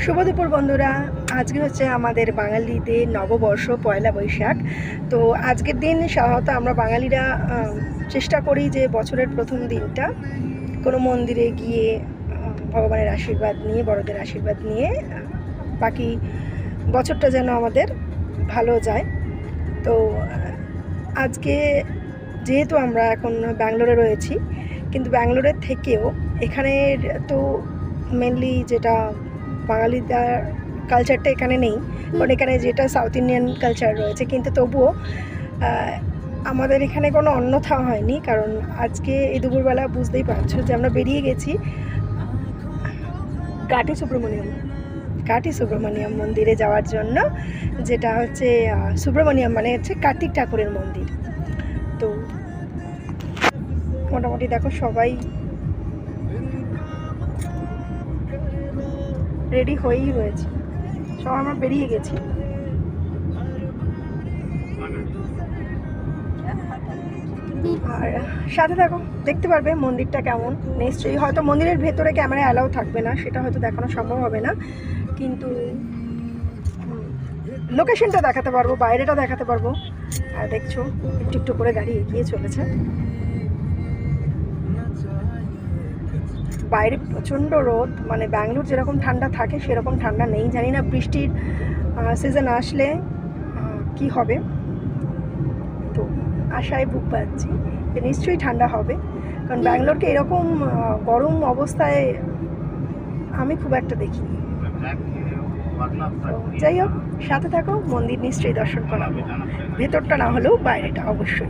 শুভ দুপুর বন্ধুরা। আজকে হচ্ছে আমাদের বাঙালিদের নববর্ষ, পয়লা বৈশাখ। তো আজকের দিন সাধারণত আমরা বাঙালিরা চেষ্টা করি যে বছরের প্রথম দিনটা কোনো মন্দিরে গিয়ে ভগবানের আশীর্বাদ নিয়ে, বড়দের আশীর্বাদ নিয়ে বাকি বছরটা যেন আমাদের ভালো যায়। তো আজকে যেহেতু আমরা এখন ব্যাঙ্গালোরে রয়েছি, কিন্তু ব্যাঙ্গালোরের থেকেও এখানের তো মেনলি যেটা বাঙালিদের কালচারটা এখানে নেই, কারণ এখানে যেটা সাউথ ইন্ডিয়ান কালচার রয়েছে, কিন্তু তবুও আমাদের এখানে কোনো অন্যথা হয়নি। কারণ আজকে এই দুপুরবেলা বুঝতেই পারছো যে আমরা বেরিয়ে গেছি কাটি সুব্রমণিয়াম মন্দিরে যাওয়ার জন্য, যেটা হচ্ছে সুব্রমণিয়াম মানে হচ্ছে কার্তিক ঠাকুরের মন্দির। তো মোটামুটি দেখো সবাই রেডি হয়েই রয়েছে, সব আমরা বেরিয়ে গেছি। আর সাথে দেখো, দেখতে পারবে মন্দিরটা কেমন। নিশ্চয়ই হয়তো মন্দিরের ভেতরে ক্যামেরা অ্যালাউ থাকবে না, সেটা হয়তো দেখানো সম্ভব হবে না, কিন্তু লোকেশনটা দেখাতে পারবো, বাইরেটা দেখাতে পারবো। আর দেখছো একটু একটু করে গাড়ি এগিয়ে চলেছে। বাইরে প্রচণ্ড রোদ, মানে ব্যাঙ্গালোর যেরকম ঠান্ডা থাকে সেরকম ঠান্ডা নেই। জানি না বৃষ্টির সিজন আসলে কি হবে, তো আশায় বুক পাচ্ছি যে নিশ্চয়ই ঠান্ডা হবে, কারণ ব্যাঙ্গালোরকে এরকম গরম অবস্থায় আমি খুব একটা দেখিনি। যাই হোক, সাথে থাকো, মন্দির নিশ্চয়ই দর্শন করাবো, ভেতরটা না হলেও বাইরেটা অবশ্যই।